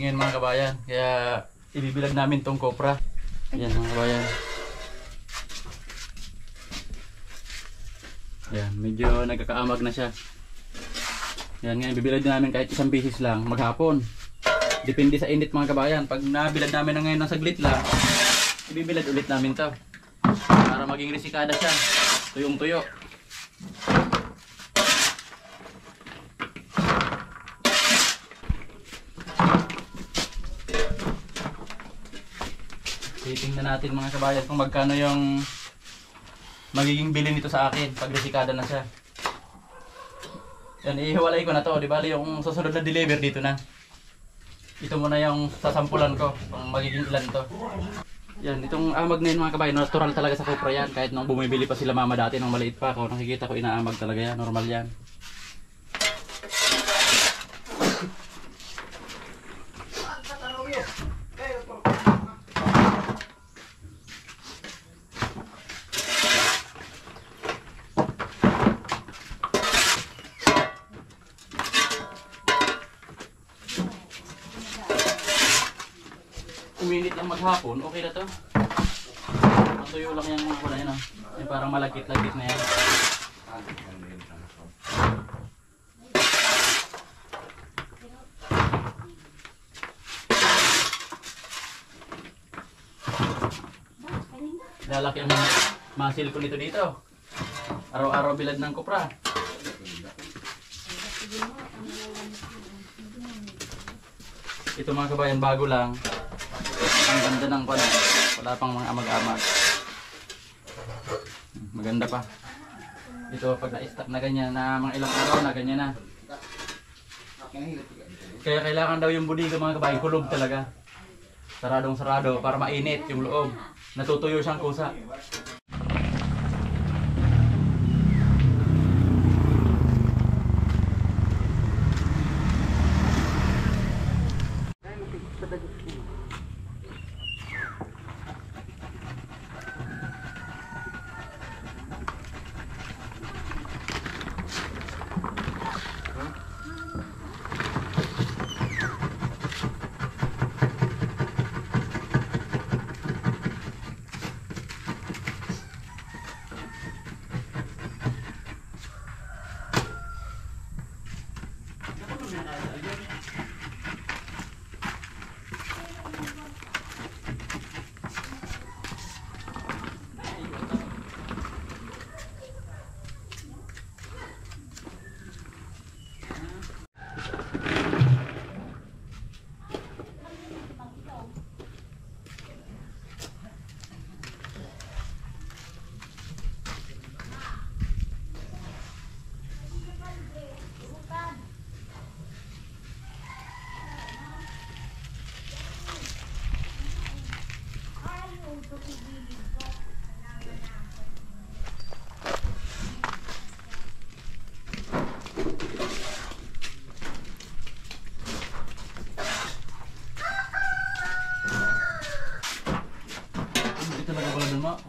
ngayon mga kabayan. Kaya ibibilad namin tong kopra. Ayan mga kabayan. Ayan, medyo nagkakaamag na siya. Ayan nga, ibibilad namin kahit isang bisis lang maghapon. Depende sa init mga kabayan. Pag nabilad namin na ngayon ng saglit lang, ibibilad ulit namin to. Para maging risikada siya. Tuyong tuyo. Titingnan natin mga kabayan kung magkano yung magiging bilhin nito sa akin pag risikada na siya. Yan, ihiwalay ko na to. Di ba yung susunod na deliver dito na. Ito muna yung sasampulan ko kung magiging ilan to. Yan, itong amag na yun mga kabayan, natural talaga sa kopra yan. Kahit nung bumibili pa sila mama dati, nung maliit pa ako, nakikita ko inaamag talaga yan, normal yan. Uminit lang maghapon, okay na to. Matuyo lang yung mga wala yun. Yung parang malagkit-lagkit na yan. Lalaki ang muscle ko nito dito. Araw-araw bilad ng kopra. Ito mga kabayan, bago lang. Ang ganda ng pala. Wala pang mga amag-amag. Maganda pa. Ito pag na-stack na ganyan na mga ilang araw na ganyan na. Kaya kailangan daw yung budiga mga kabayan, kulob talaga. Saradong sarado para mainit yung loob. Natutuyo siyang kusa.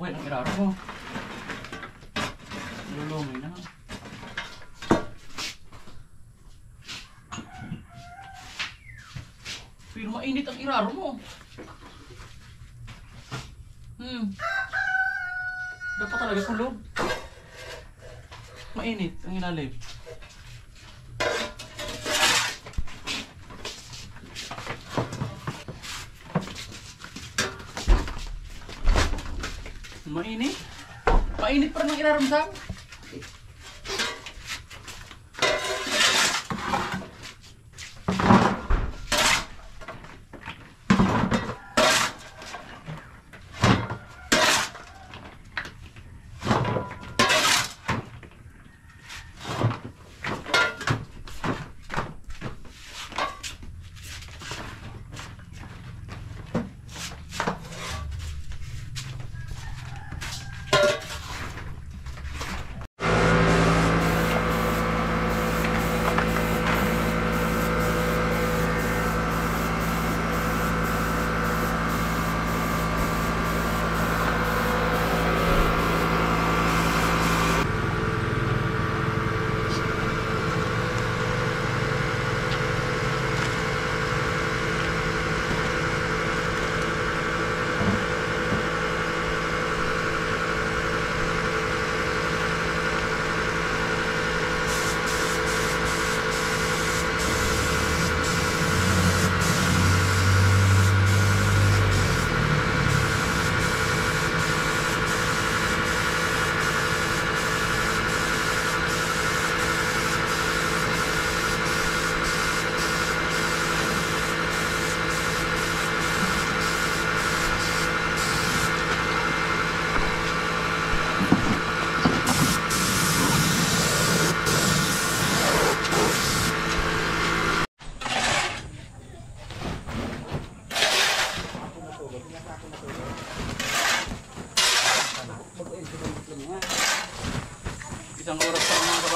Wait, ang iraro ko. Lulungin na. Pero mainit ang iraro mo. Dapat talaga kulog. Mainit ang ilalim. Mainit? Mainit pa rin ang iraramdam?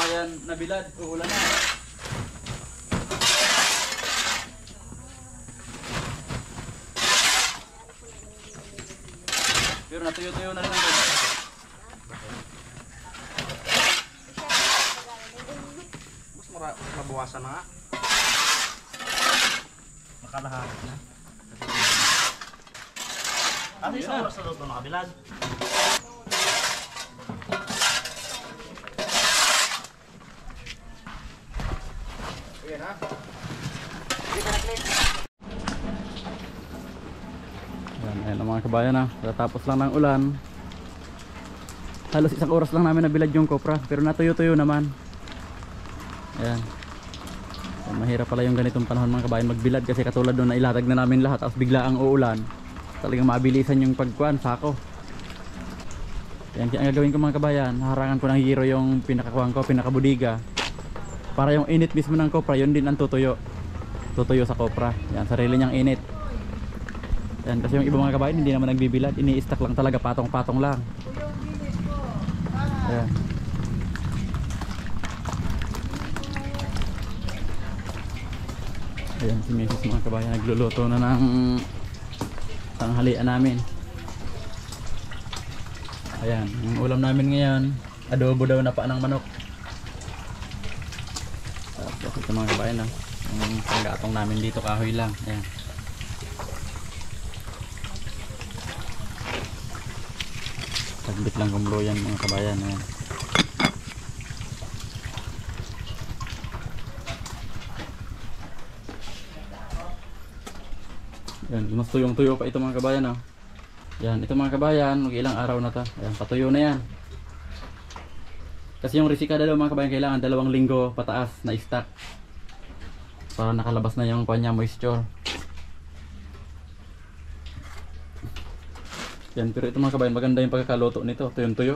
kabayan na bilad, uulan na. Pero natuyo-tuyo na rin ang ganyan. Mas mabawasan na nga. Makalaharit na. Ano Ayun isang na. oras na doon nakabilad? Ayan ha. Ayan ang mga kabayan na. Tatapos lang ng ulan. Halos isang oras lang namin nabilad yung kopra. Pero natuyo-tuyo naman. Ayan. So, mahirap pala yung ganitong panahon mga kabayan magbilad. Kasi katulad doon na ilatag na namin lahat. Tapos bigla ang uulan. Talagang mabilisan yung pagkuhan. Sako. Ayan, kaya ang gagawin ko mga kabayan. Harangan ko ng hero yung pinakakuhan ko. Pinakabudiga. Para yung init mismo ng kopra. Yun din ang tutuyo. Tutuyo sa kopra. Ayan, sarili niyang init. Yan, kasi yung ibang mga kabayan hindi naman nagbibilad, ini-stack lang talaga, patong-patong lang. Ayan. Ayan si Mrs. mga kabayan, nagluluto na ng tanghalian namin. Ayan, yung ulam namin ngayon, adobo daw na paa ng manok. Tapos ito mga kabayan na, yung panggatong namin dito kahoy lang. Ayan. Sagbit lang kumulo yan mga kabayan. Ayan. Yan, mas tuyong-tuyo pa ito mga kabayan. Oh. Yan, ito mga kabayan, mag-ilang araw na to. Ayan, patuyo na yan. Kasi yung resikada daw mga kabayan kailangan 2 linggo pataas na stock. Para nakalabas na yung kanya moisture. Yan, pero ito mga kabayan, maganda yung pagkakaluto nito, tuyong-tuyo.